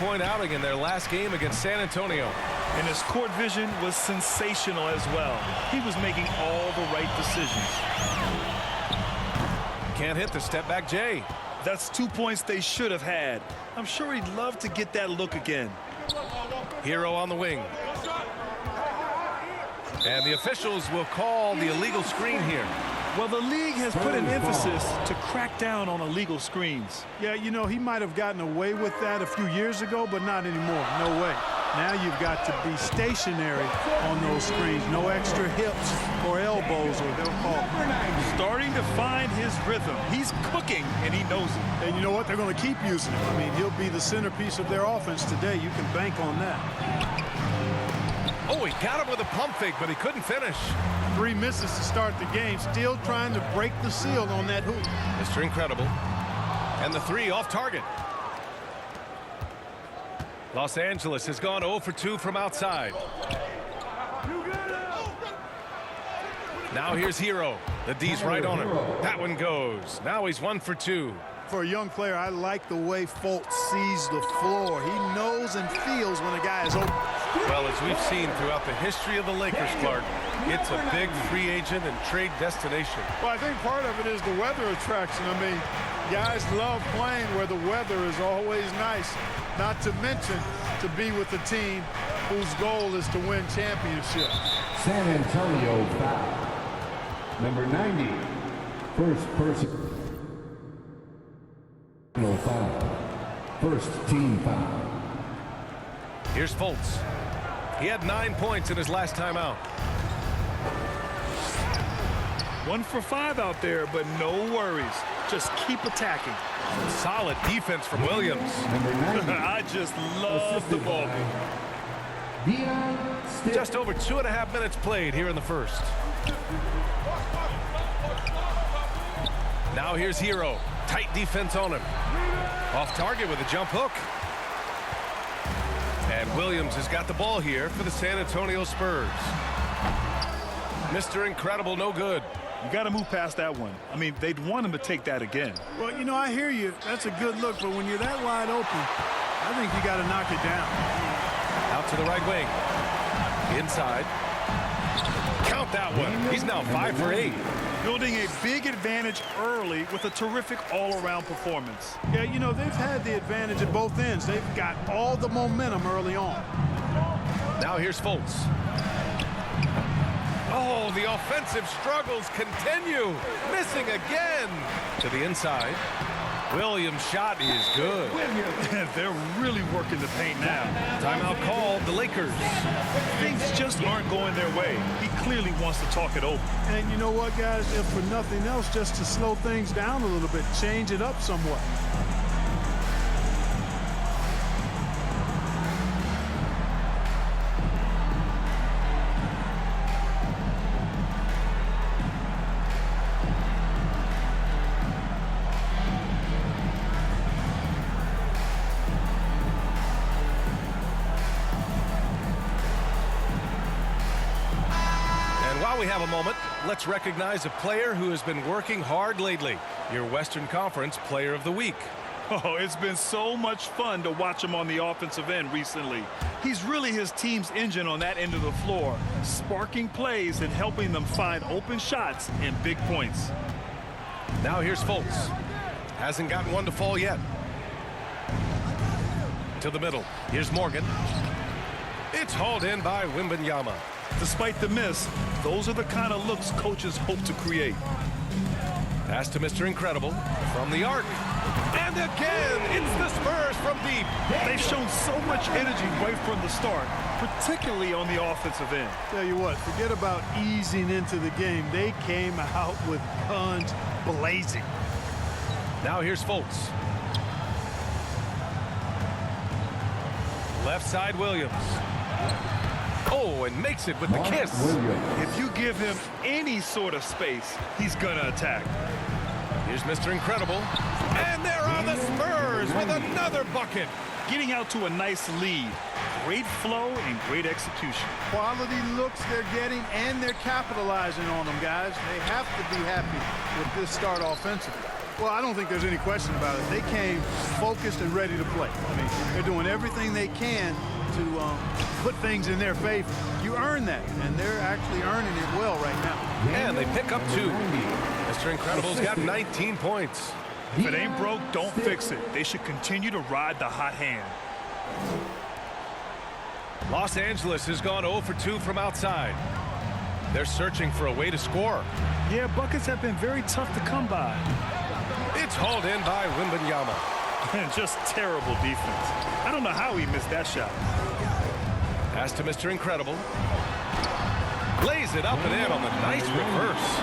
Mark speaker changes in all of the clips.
Speaker 1: 30-point outing in their last game against San Antonio.
Speaker 2: And his court vision was sensational as well. He was making all the right decisions.
Speaker 1: Can't hit the step-back J.
Speaker 2: That's 2 points they should have had. I'm sure he'd love to get that look again.
Speaker 1: Hero on the wing. And the officials will call the illegal screen here.
Speaker 2: Well, the league has put an emphasis to crack down on illegal screens.
Speaker 3: Yeah, you know, he might have gotten away with that a few years ago, but not anymore. No way. Now you've got to be stationary on those screens. No extra hips or elbows, or they'll call it.
Speaker 2: Starting to find his rhythm. He's cooking, and he knows it.
Speaker 3: And you know what? They're going to keep using him. I mean, he'll be the centerpiece of their offense today. You can bank on that.
Speaker 1: Oh, he got him with a pump fake, but he couldn't finish.
Speaker 3: 3 misses to start the game. Still trying to break the seal on that hoop.
Speaker 1: Mr. Incredible. And the 3 off target. Los Angeles has gone 0 for 2 from outside. Now here's Hero. The D's right on him. That one goes. Now he's 1 for 2.
Speaker 3: For a young player, I like the way Fultz sees the floor. He knows and feels when a guy is open.
Speaker 1: Well, as we've seen throughout the history of the Lakers, Clark, it's a big free agent and trade destination.
Speaker 3: Well, I think part of it is the weather attraction. I mean, guys love playing where the weather is always nice. Not to mention to be with a team whose goal is to win championships.
Speaker 4: San Antonio foul. Number 90, first person. No foul. First team foul.
Speaker 1: Here's Fultz. He had 9 points in his last time out.
Speaker 2: 1 for 5 out there, but no worries. Just keep attacking.
Speaker 1: Solid defense from Williams.
Speaker 4: Number 90.
Speaker 2: I just love the ball.
Speaker 1: Just over 2.5 minutes played here in the first. Now here's Hero. Tight defense on him. Off target with a jump hook. And Williams has got the ball here for the San Antonio Spurs. Mr. Incredible, no good.
Speaker 2: You got to move past that one. I mean, they'd want him to take that again.
Speaker 3: Well, you know, I hear you. That's a good look, but when you're that wide open, I think you got to knock it down.
Speaker 1: Out to the right wing. Inside. Count that one. He's now 5 for 8.
Speaker 2: Building a big advantage early with a terrific all-around performance.
Speaker 3: Yeah, you know, they've had the advantage at both ends. They've got all the momentum early on.
Speaker 1: Now here's Fultz. Oh, the offensive struggles continue. Missing again. To the inside. Williams' shot is good.
Speaker 2: They're really working the paint now.
Speaker 1: Timeout called the Lakers.
Speaker 2: Things just aren't going their way. He clearly wants to talk it over.
Speaker 3: And you know what, guys? If for nothing else, just to slow things down a little bit, change it up somewhat.
Speaker 1: While we have a moment, let's recognize a player who has been working hard lately. Your Western Conference Player of the Week.
Speaker 2: Oh, it's been so much fun to watch him on the offensive end recently. He's really his team's engine on that end of the floor, sparking plays and helping them find open shots and big points.
Speaker 1: Now here's Fultz. Hasn't gotten one to fall yet. To the middle. Here's Morgan. It's hauled in by Wembanyama.
Speaker 2: Despite the miss, those are the kind of looks coaches hope to create.
Speaker 1: Pass to Mr. Incredible from the arc. And again, it's the Spurs from deep.
Speaker 2: They've shown so much energy right from the start, particularly on the offensive end.
Speaker 3: Tell you what, forget about easing into the game. They came out with guns blazing.
Speaker 1: Now here's Fultz. Left side Williams. Oh, and makes it with the kiss.
Speaker 2: If you give him any sort of space, he's gonna attack.
Speaker 1: Here's Mr. Incredible. And there are the Spurs with another bucket.
Speaker 2: Getting out to a nice lead. Great flow and great execution.
Speaker 3: Quality looks they're getting, and they're capitalizing on them, guys. They have to be happy with this start offensively. Well, I don't think there's any question about it. They came focused and ready to play. I mean, they're doing everything they can to put things in their favor. You earn that, and they're actually earning it well right now.
Speaker 1: And they pick up 2. Mr. Incredible's got 19 points.
Speaker 2: If it ain't broke, don't fix it. They should continue to ride the hot hand.
Speaker 1: Los Angeles has gone 0 for 2 from outside. They're searching for a way to score.
Speaker 2: Yeah, buckets have been very tough to come by.
Speaker 1: It's hauled in by Wembanyama.
Speaker 2: And just terrible defense. I don't know how he missed that shot.
Speaker 1: Pass to Mr. Incredible. Lays it up and in on the nice reverse.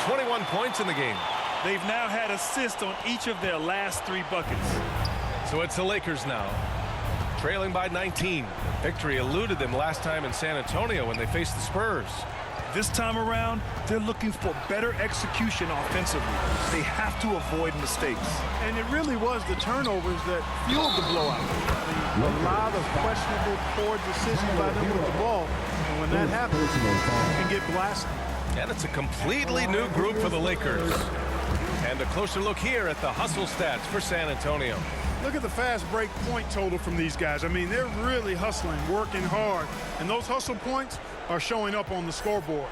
Speaker 1: 21 points in the game.
Speaker 2: They've now had assists on each of their last 3 buckets.
Speaker 1: So it's the Lakers now, trailing by 19. Victory eluded them last time in San Antonio when they faced the Spurs.
Speaker 2: This time around, they're looking for better execution offensively. They have to avoid mistakes.
Speaker 3: And it really was the turnovers that fueled the blowout. I mean, a lot of questionable, poor decisions by them with the ball. And when that happens, you can get blasted.
Speaker 1: And it's a completely new group for the Lakers. And a closer look here at the hustle stats for San Antonio.
Speaker 3: Look at the fast break point total from these guys. I mean, they're really hustling, working hard. And those hustle points are showing up on the scoreboard.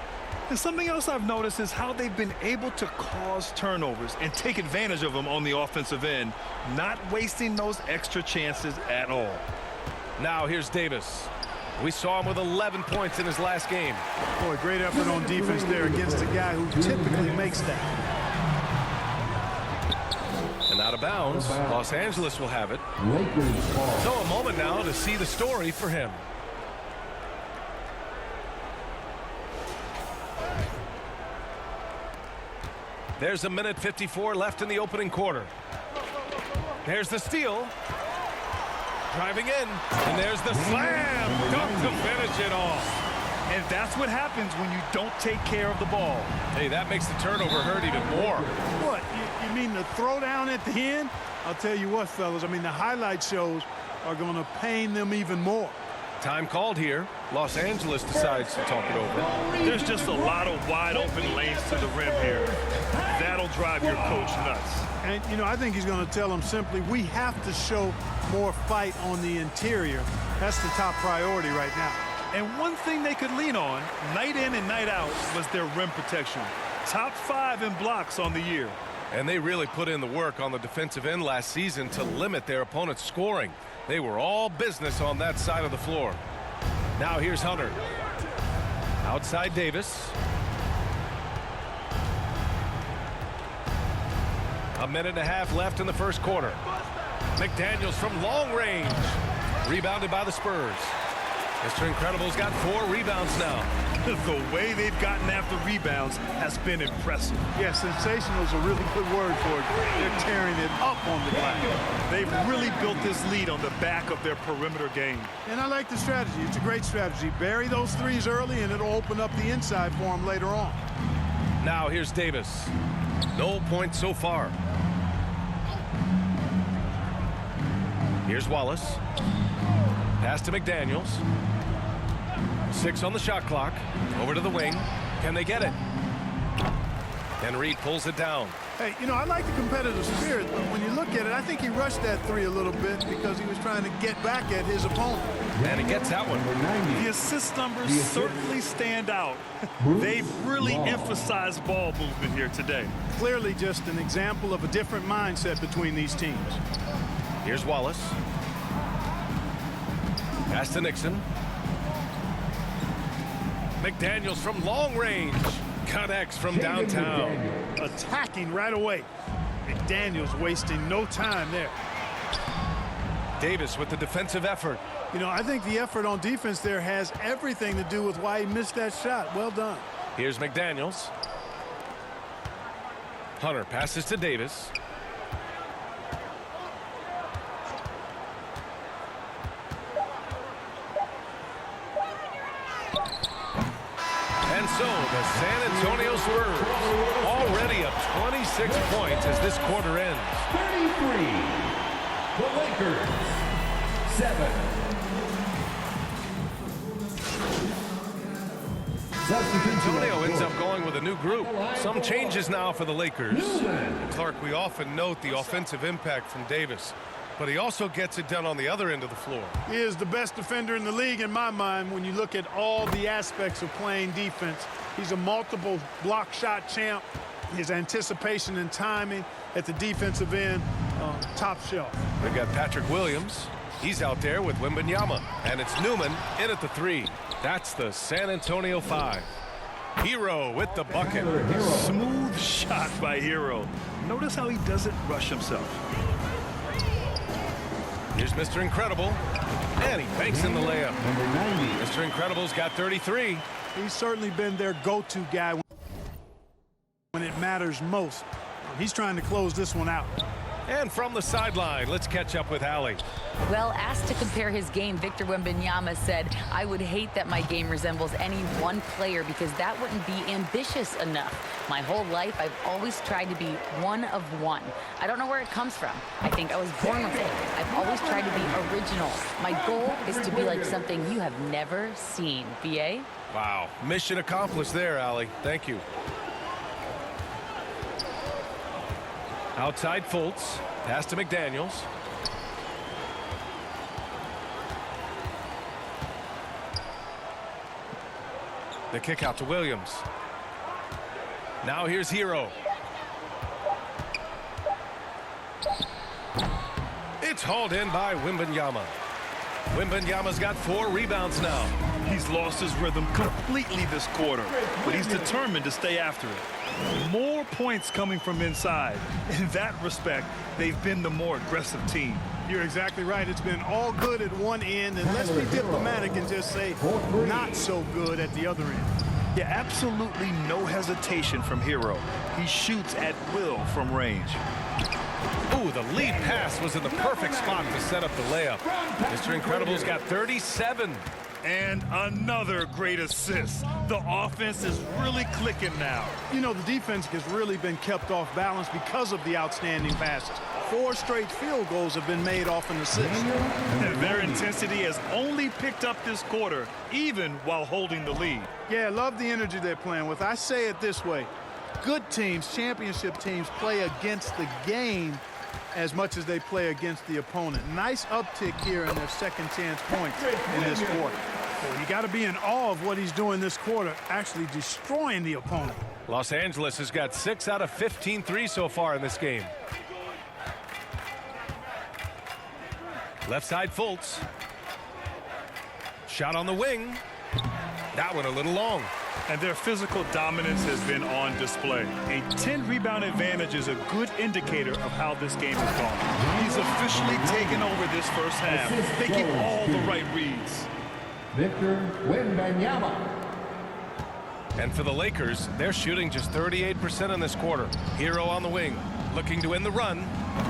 Speaker 2: And something else I've noticed is how they've been able to cause turnovers and take advantage of them on the offensive end, not wasting those extra chances at all.
Speaker 1: Now here's Davis. We saw him with 11 points in his last game.
Speaker 3: Boy, great effort on defense there against a guy who typically makes that.
Speaker 1: And out of bounds, Los Angeles will have it.
Speaker 4: Lakers ball.
Speaker 1: So a moment now to see the story for him. There's 1:54 left in the opening quarter. There's the steal. Driving in. And there's the slam. Dunk to finish it off.
Speaker 2: And that's what happens when you don't take care of the ball.
Speaker 1: Hey, that makes the turnover hurt even more.
Speaker 3: What, you mean the throwdown at the end? I'll tell you what, fellas, I mean, the highlight shows are going to pain them even more.
Speaker 1: Time called here. Los Angeles decides to talk it over.
Speaker 2: There's just a lot of wide open lanes to the rim here. That'll drive your coach nuts.
Speaker 3: And, you know, I think he's going to tell them simply, we have to show more fight on the interior. That's the top priority right now.
Speaker 2: And one thing they could lean on, night in and night out, was their rim protection. Top 5 in blocks on the year.
Speaker 1: And they really put in the work on the defensive end last season to limit their opponent's scoring. They were all business on that side of the floor. Now here's Hunter. Outside Davis. A minute and a half left in the first quarter. McDaniels from long range. Rebounded by the Spurs. Mr. Incredible's got 4 rebounds now.
Speaker 2: The way they've gotten after rebounds has been impressive.
Speaker 3: Yeah, sensational is a really good word for it. They're tearing it up on the glass.
Speaker 2: They've really built this lead on the back of their perimeter game.
Speaker 3: And I like the strategy. It's a great strategy. Bury those threes early, and it'll open up the inside for them later on.
Speaker 1: Now here's Davis. No points so far. Here's Wallace. Pass to McDaniels. 6 on the shot clock. Over to the wing. Can they get it? And Reed pulls it down.
Speaker 3: Hey, you know, I like the competitive spirit, but when you look at it, I think he rushed that 3 a little bit because he was trying to get back at his opponent.
Speaker 1: And he gets that one.
Speaker 2: The assist numbers certainly stand out. They've really emphasized ball movement here today.
Speaker 3: Clearly just an example of a different mindset between these teams.
Speaker 1: Here's Wallace. Pass to Nixon. McDaniels from long range. Connects from downtown.
Speaker 3: Attacking right away. McDaniels wasting no time there.
Speaker 1: Davis with the defensive effort.
Speaker 3: You know, I think the effort on defense there has everything to do with why he missed that shot. Well done.
Speaker 1: Here's McDaniels. Hunter passes to Davis. And so the San Antonio Spurs already up 26 points as this quarter ends.
Speaker 4: 33. The Lakers. 7.
Speaker 1: Antonio ends up going with a new group. Some changes now for the Lakers.
Speaker 5: Clark, we often note the offensive impact from Davis, but he also gets it done on the other end of the floor.
Speaker 3: He is the best defender in the league in my mind when you look at all the aspects of playing defense. He's a multiple block shot champ. His anticipation and timing at the defensive end, top shelf.
Speaker 1: They've got Patrick Williams. He's out there with Wembanyama. And it's Newman in at the 3. That's the San Antonio 5. Hero with the bucket.
Speaker 2: Smooth shot by Hero. Notice how he doesn't rush himself.
Speaker 1: Here's Mr. Incredible. And he banks in the layup. Mr. Incredible's got 33.
Speaker 3: He's certainly been their go-to guy when it matters most. He's trying to close this one out.
Speaker 1: And from the sideline, let's catch up with Allie.
Speaker 6: Well, asked to compare his game, Victor Wembanyama said, "I would hate that my game resembles any one player because that wouldn't be ambitious enough. My whole life, I've always tried to be one of one. I don't know where it comes from. I think I was born with it. I've always tried to be original. My goal is to be like something you have never seen." BA?
Speaker 1: Wow. Mission accomplished there, Allie. Thank you. Outside Fultz. Pass to McDaniels. The kick out to Williams. Now here's Hero. It's hauled in by Wembanyama. Wembanyama's got 4 rebounds now.
Speaker 2: He's lost his rhythm completely this quarter, but he's determined to stay after it. More points coming from inside. In that respect, they've been the more aggressive team.
Speaker 3: You're exactly right. It's been all good at one end, and let's be diplomatic and just say not so good at the other end.
Speaker 2: Yeah, absolutely no hesitation from Hero. He shoots at will from range.
Speaker 1: Ooh, the lead pass was in the perfect spot to set up the layup. Mr. Incredible's got 37.
Speaker 2: And another great assist. The offense is really clicking now.
Speaker 3: You know, the defense has really been kept off balance because of the outstanding passes. 4 straight field goals have been made off an assist.
Speaker 2: And their intensity has only picked up this quarter, even while holding the lead.
Speaker 3: Yeah, I love the energy they're playing with. I say it this way. Good teams, championship teams, play against the game as much as they play against the opponent. Nice uptick here in their second chance points in this quarter. Well, you got to be in awe of what he's doing this quarter, actually destroying the opponent.
Speaker 1: Los Angeles has got 6 out of 15 threes so far in this game. Left side Fultz. Shot on the wing. That one a little long.
Speaker 2: And their physical dominance has been on display. A 10-rebound advantage is a good indicator of how this game has gone. He's officially taken over this first half, making all the right reads.
Speaker 4: Victor Wembanyama.
Speaker 1: And for the Lakers, they're shooting just 38% in this quarter. Hero on the wing, looking to win the run.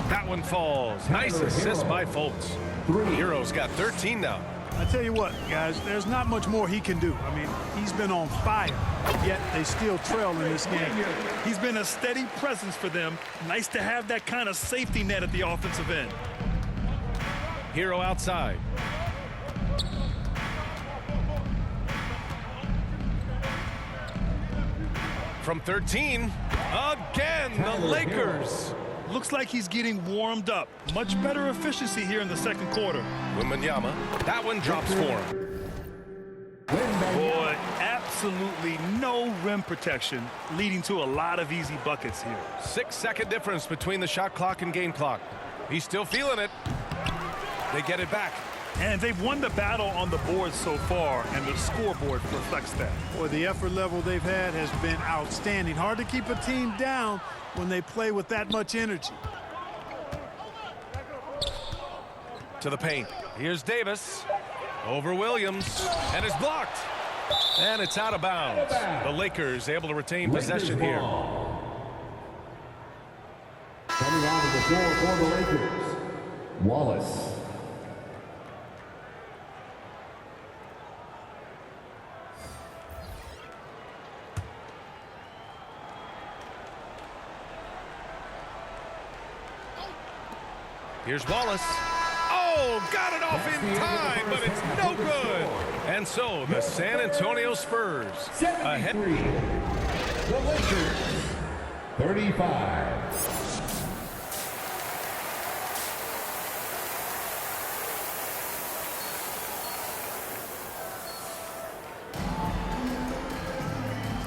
Speaker 1: That one falls. Nice assist by Fultz. Hero's got 13 now.
Speaker 3: I tell you what, guys, there's not much more he can do. I mean, he's been on fire, yet they still trail in this game.
Speaker 2: He's been a steady presence for them. Nice to have that kind of safety net at the offensive end.
Speaker 1: Hero outside. From 13, again, the Lakers.
Speaker 2: Looks like he's getting warmed up. Much better efficiency here in the second quarter.
Speaker 1: Wembanyama, that one drops for him.
Speaker 2: Boy, absolutely no rim protection, leading to a lot of easy buckets here.
Speaker 1: 6-second difference between the shot clock and game clock. He's still feeling it. They get it back.
Speaker 2: And they've won the battle on the board so far, and the scoreboard reflects that.
Speaker 3: Boy, the effort level they've had has been outstanding. Hard to keep a team down when they play with that much energy.
Speaker 1: To the paint. Here's Davis. Over Williams. And it's blocked. And it's out of bounds. The Lakers able to retain possession here.
Speaker 4: Coming onto the floor for the Lakers, Wallace.
Speaker 1: Here's Wallace. Oh, got it off in time, but it's no good. And so the San Antonio Spurs ahead.
Speaker 4: 73. The Lakers, 35.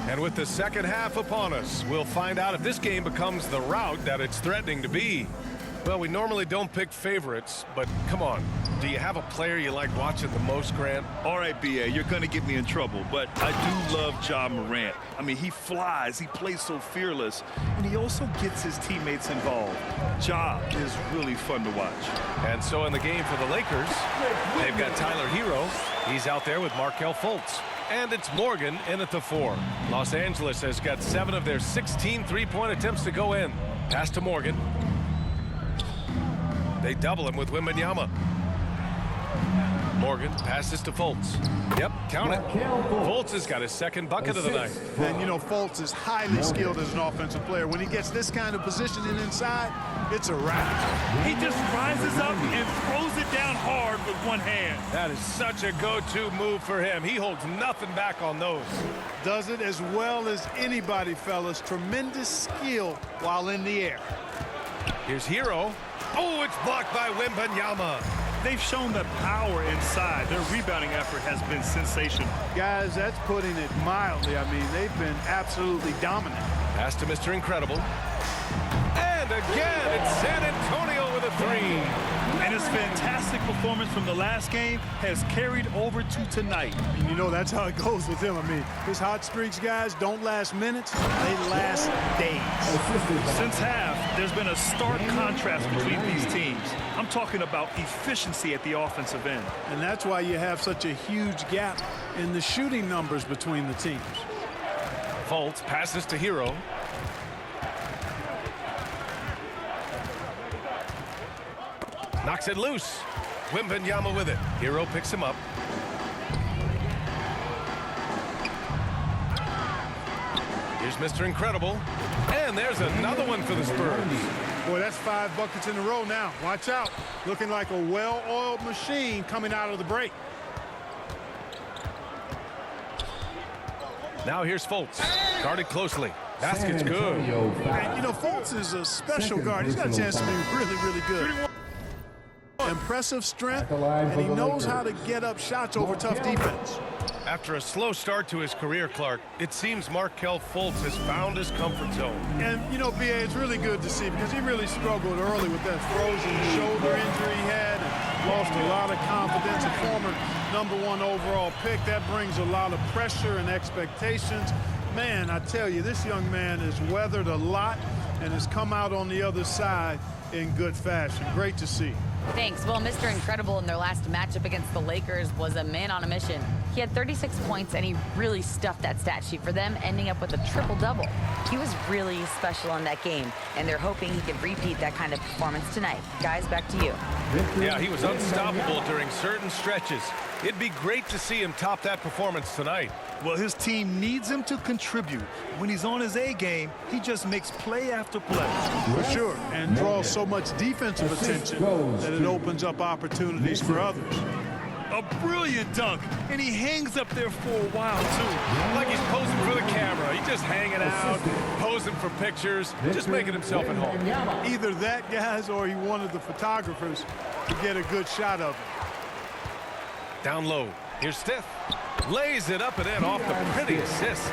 Speaker 1: And with the second half upon us, we'll find out if this game becomes the rout that it's threatening to be. Well, we normally don't pick favorites, but come on. Do you have a player you like watching the most, Grant?
Speaker 2: All right, B.A., you're going to get me in trouble, but I do love Ja Morant. I mean, he flies, he plays so fearless, and he also gets his teammates involved. Ja is really fun to watch.
Speaker 1: And so in the game for the Lakers, they've got Tyler Hero. He's out there with Markelle Fultz. And it's Morgan in at the 4. Los Angeles has got 7 of their 16 three-point attempts to go in. Pass to Morgan. They double him with Wembanyama. Morgan passes to Fultz. Yep, count it. Fultz has got his second bucket of the night.
Speaker 3: And, you know, Fultz is highly skilled as an offensive player. When he gets this kind of positioning inside, it's a wrap.
Speaker 2: He just rises up and throws it down hard with one hand.
Speaker 1: That is such a go-to move for him. He holds nothing back on those.
Speaker 3: Does it as well as anybody, fellas. Tremendous skill while in the air.
Speaker 1: Here's Hero. Oh, it's blocked by Wembanyama.
Speaker 2: They've shown that power inside. Their rebounding effort has been sensational.
Speaker 3: Guys, that's putting it mildly. I mean, they've been absolutely dominant.
Speaker 1: Pass to Mr. Incredible. And again, it's San Antonio with a 3.
Speaker 2: And his fantastic performance from the last game has carried over to tonight.
Speaker 3: And you know, that's how it goes with him. I mean, his hot streaks, guys, don't last minutes. They last days.
Speaker 2: Since half, there's been a stark contrast between these teams. I'm talking about efficiency at the offensive end.
Speaker 3: And that's why you have such a huge gap in the shooting numbers between the teams.
Speaker 1: Fultz passes to Hero. Knocks it loose. Wembanyama with it. Hero picks him up. Here's Mr. Incredible. And there's another one for the Spurs.
Speaker 3: Boy, that's 5 buckets in a row now. Watch out. Looking like a well-oiled machine coming out of the break.
Speaker 1: Now here's Fultz. Guarded closely. Basket's good.
Speaker 3: And, you know, Fultz is a special guard. He's got a chance to be really, really good. Impressive strength, and he knows how to get up shots over tough defense.
Speaker 1: After a slow start to his career, Clark, it seems Markelle Fultz has found his comfort zone.
Speaker 3: And, you know, B.A., it's really good to see because he really struggled early with that frozen shoulder injury he had and lost a lot of confidence. A former #1 overall pick, that brings a lot of pressure and expectations. Man, I tell you, this young man has weathered a lot and has come out on the other side in good fashion. Great to see.
Speaker 6: Thanks. Well, Mr. Incredible in their last matchup against the Lakers was a man on a mission. He had 36 points, and he really stuffed that stat sheet for them, ending up with a triple-double. He was really special in that game, and they're hoping he can repeat that kind of performance tonight. Guys, back to you.
Speaker 1: Yeah, he was unstoppable during certain stretches. It'd be great to see him top that performance tonight.
Speaker 2: Well, his team needs him to contribute. When he's on his A game, he just makes play after play.
Speaker 3: For sure, and draws so much defensive attention that it opens up opportunities for others.
Speaker 2: A brilliant dunk, and he hangs up there for a while, too.
Speaker 1: Like he's posing for the camera. He's just hanging out, posing for pictures, just making himself at home.
Speaker 3: Either that, guys, or he wanted the photographers to get a good shot of him.
Speaker 1: Down low. Here's Stith. Lays it up and in off the pretty assist.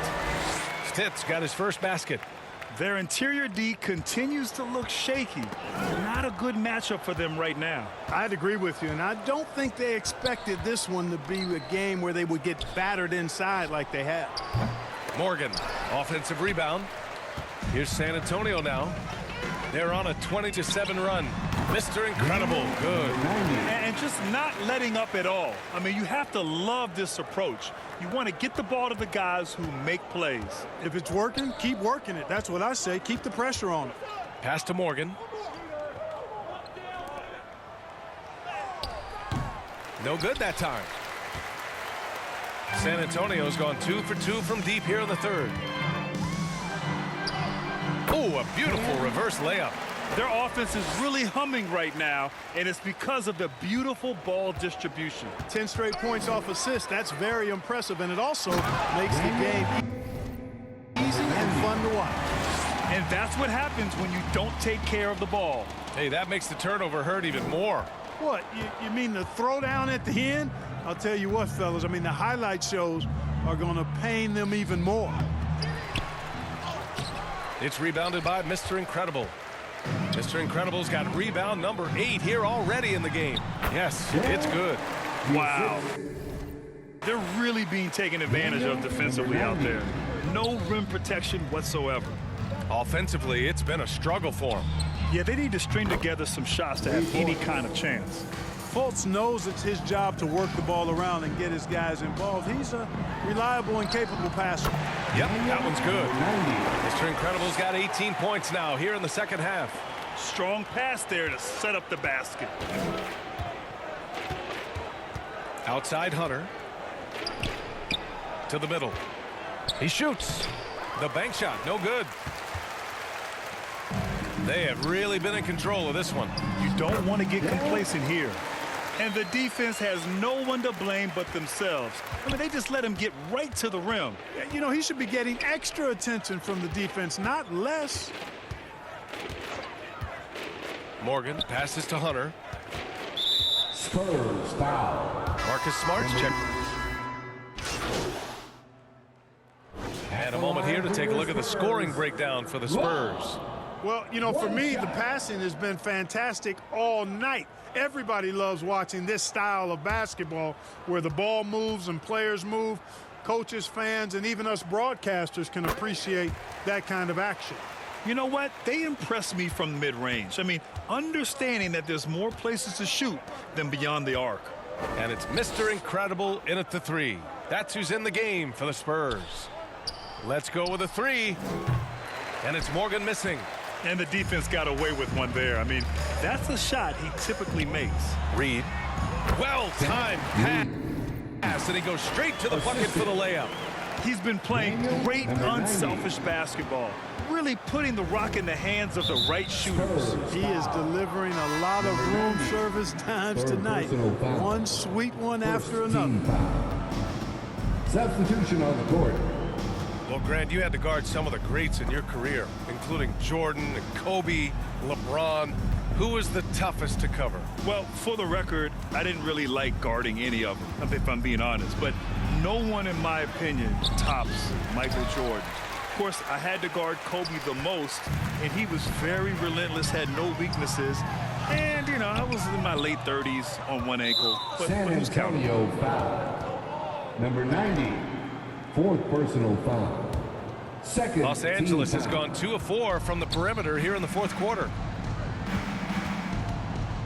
Speaker 1: Stith's got his first basket.
Speaker 2: Their interior D continues to look shaky. Not a good matchup for them right now.
Speaker 3: I'd agree with you, and I don't think they expected this one to be a game where they would get battered inside like they have.
Speaker 1: Morgan, offensive rebound. Here's San Antonio now. They're on a 20-7 run. Mr. Incredible, good.
Speaker 2: And just not letting up at all. I mean, you have to love this approach. You want to get the ball to the guys who make plays.
Speaker 3: If it's working, keep working it. That's what I say. Keep the pressure on it.
Speaker 1: Pass to Morgan. No good that time. San Antonio's gone 2 for 2 from deep here in the third. Oh, a beautiful reverse layup.
Speaker 2: Their offense is really humming right now, and it's because of the beautiful ball distribution.
Speaker 3: 10 straight points off assists. That's very impressive, and it also makes the game easy and fun to watch.
Speaker 2: And that's what happens when you don't take care of the ball.
Speaker 1: Hey, that makes the turnover hurt even more.
Speaker 3: What, you mean the throwdown at the end? I'll tell you what, fellas, I mean, the highlight shows are going to pain them even more.
Speaker 1: It's rebounded by Mr. Incredible. Mr. Incredible's got rebound number 8 here already in the game. Yes, it's good.
Speaker 2: Wow. They're really being taken advantage of defensively out there. No rim protection whatsoever.
Speaker 1: Offensively, it's been a struggle for him.
Speaker 2: Yeah, they need to string together some shots to have any kind of chance.
Speaker 3: Fultz knows it's his job to work the ball around and get his guys involved. He's a reliable and capable passer.
Speaker 1: Yep, that one's good. Mr. Incredible's got 18 points now here in the second half.
Speaker 2: Strong pass there to set up the basket.
Speaker 1: Outside Hunter. To the middle. He shoots. The bank shot, no good. They have really been in control of this one.
Speaker 2: You don't want to get complacent here. And the defense has no one to blame but themselves. I mean, they just let him get right to the rim.
Speaker 3: You know, he should be getting extra attention from the defense, not less.
Speaker 1: Morgan passes to Hunter.
Speaker 4: Spurs foul.
Speaker 1: Marcus Smart's check. And a moment here to take a look at the scoring breakdown for the Spurs.
Speaker 3: Well, you know, for me, the passing has been fantastic all night. Everybody loves watching this style of basketball where the ball moves and players move. Coaches, fans, and even us broadcasters can appreciate that kind of action.
Speaker 2: You know what? They impress me from mid-range. I mean, understanding that there's more places to shoot than beyond the arc.
Speaker 1: And it's Mr. Incredible in at the 3. That's who's in the game for the Spurs. Let's go with a 3. And it's Morgan missing.
Speaker 2: And the defense got away with one there. I mean, that's a shot he typically makes.
Speaker 1: Reed. Well-timed pass. And he goes straight to the bucket for the layup.
Speaker 2: He's been playing great, unselfish basketball. Really putting the rock in the hands of the right shooters.
Speaker 3: He is delivering a lot of room service times tonight. One sweet one after another.
Speaker 4: Substitution on the court.
Speaker 1: Well, Grant, you had to guard some of the greats in your career, including Jordan, and Kobe, LeBron. Who was the toughest to cover?
Speaker 2: Well, for the record, I didn't really like guarding any of them, if I'm being honest. But no one, in my opinion, tops Michael Jordan. Of course, I had to guard Kobe the most, and he was very relentless, had no weaknesses. And, you know, I was in my late 30s on one ankle. But
Speaker 4: San
Speaker 2: who's counting?
Speaker 4: Antonio foul. Number 90. Fourth personal foul. Second.
Speaker 1: Los Angeles
Speaker 4: team
Speaker 1: has
Speaker 4: foul.
Speaker 1: gone 2 of 4 from the perimeter here in the fourth quarter.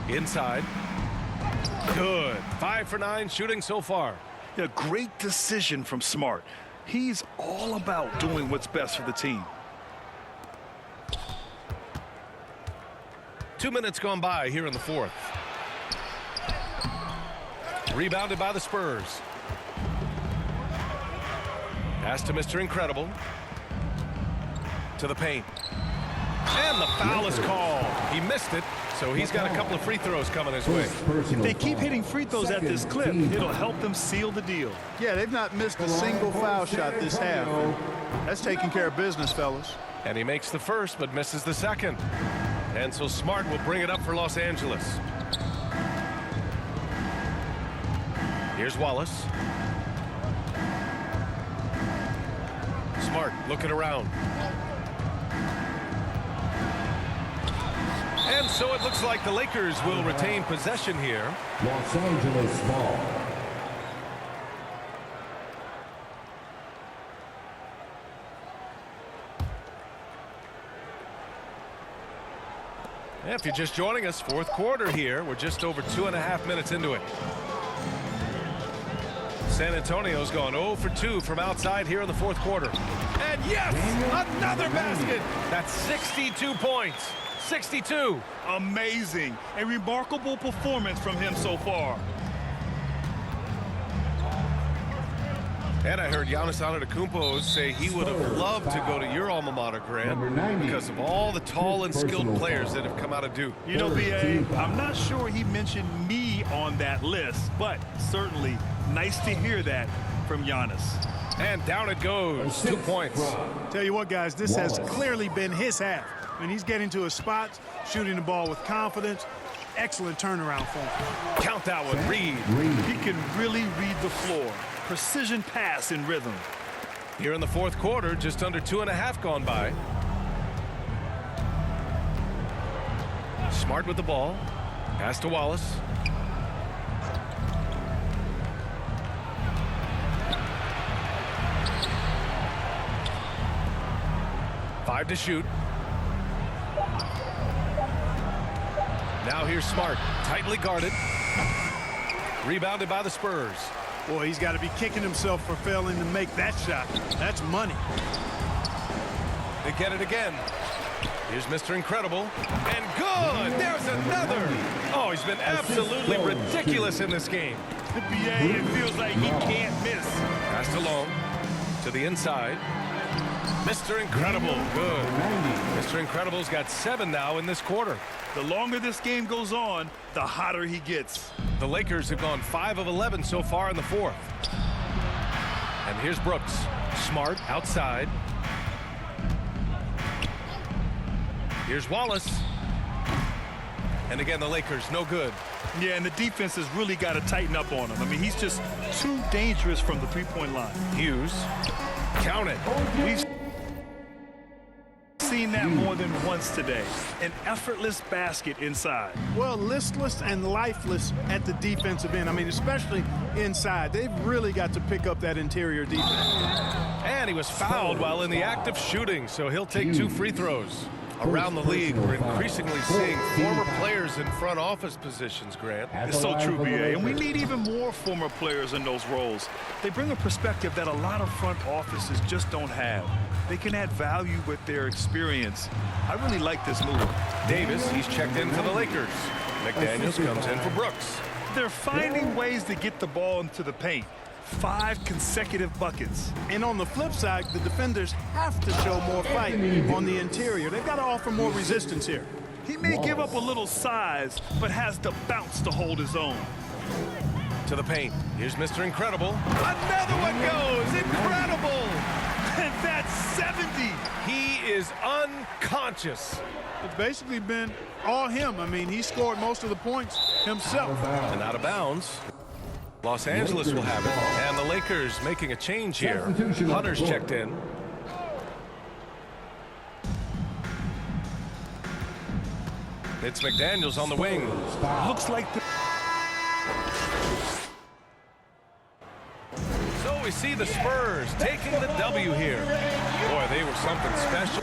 Speaker 1: Inside. Good. 5 for 9 shooting so far.
Speaker 2: A great decision from Smart. He's all about doing what's best for the team.
Speaker 1: 2 minutes gone by here in the fourth. Rebounded by the Spurs. Pass to Mr. Incredible. To the paint. And the foul is called. He missed it, so he's got a couple of free throws coming his way.
Speaker 2: If they keep hitting free throws at this clip, it'll help them seal the deal.
Speaker 3: Yeah, they've not missed a single foul shot this half. That's taking care of business, fellas.
Speaker 1: And he makes the first, but misses the second. And so Smart will bring it up for Los Angeles. Here's Wallace. Smart looking around. And so it looks like the Lakers will retain possession here.
Speaker 4: Los Angeles ball.
Speaker 1: If you're just joining us, fourth quarter here. We're just over 2.5 minutes into it. San Antonio's gone 0 for 2 from outside here in the fourth quarter. And yes, another basket. That's 62 points. 62.
Speaker 2: Amazing. A remarkable performance from him so far.
Speaker 5: And I heard Giannis Antetokounmpo say he would have loved to go to your alma mater, Grant, because of all the tall and skilled players that have come out of Duke.
Speaker 2: You know, B.A., I'm not sure he mentioned me on that list, but certainly nice to hear that from Giannis.
Speaker 1: And down it goes. 2 points.
Speaker 3: Tell you what, guys, this has clearly been his half. I mean, he's getting to his spots, shooting the ball with confidence. Excellent turnaround for him.
Speaker 1: Count that one, Reed.
Speaker 2: He can really read the floor. Precision pass in rhythm.
Speaker 1: Here in the fourth quarter, just under 2.5 gone by. Smart with the ball. Pass to Wallace. Five to shoot. Now here's Smart. Tightly guarded. Rebounded by the Spurs.
Speaker 3: Boy, he's got to be kicking himself for failing to make that shot. That's money.
Speaker 1: They get it again. Here's Mr. Incredible. And good! There's another! Oh, he's been absolutely ridiculous in this game.
Speaker 2: The BA, it feels like he can't miss.
Speaker 1: Passed along to the inside. Mr. Incredible, good. Mr. Incredible's got 7 now in this quarter.
Speaker 2: The longer this game goes on, the hotter he gets.
Speaker 1: The Lakers have gone 5 of 11 so far in the fourth. And here's Brooks. Smart outside. Here's Wallace. And again, the Lakers, no good.
Speaker 2: Yeah, and the defense has really got to tighten up on him. I mean, he's just too dangerous from the three-point line.
Speaker 1: Hughes. Count it.
Speaker 2: We've seen that more than once today. An effortless basket inside.
Speaker 3: Well, listless and lifeless at the defensive end. I mean, especially inside. They've really got to pick up that interior defense.
Speaker 1: And he was fouled while in the act of shooting, so he'll take 2 free throws. Around the league, we're increasingly seeing former players in front office positions, Grant.
Speaker 2: It's so true, BA, and we need even more former players in those roles. They bring a perspective that a lot of front offices just don't have. They can add value with their experience. I really like this move.
Speaker 1: Davis, he's checked in for the Lakers. McDaniels comes in for Brooks.
Speaker 2: They're finding ways to get the ball into the paint. 5 consecutive buckets.
Speaker 3: And on the flip side, the defenders have to show more fight on the interior. They've got to offer more resistance here.
Speaker 2: He may give up a little size, but has the bounce to hold his own.
Speaker 1: To the paint. Here's Mr. Incredible. Another one goes. Incredible.
Speaker 2: And that's 70.
Speaker 1: He is unconscious.
Speaker 3: It's basically been all him. I mean, he scored most of the points himself.
Speaker 1: And out of bounds. Los Angeles will have it. And the Lakers making a change here. Hunter's checked in. It's McDaniels on the wing.
Speaker 2: Looks like the...
Speaker 1: So we see the Spurs taking the W here. Boy, they were something special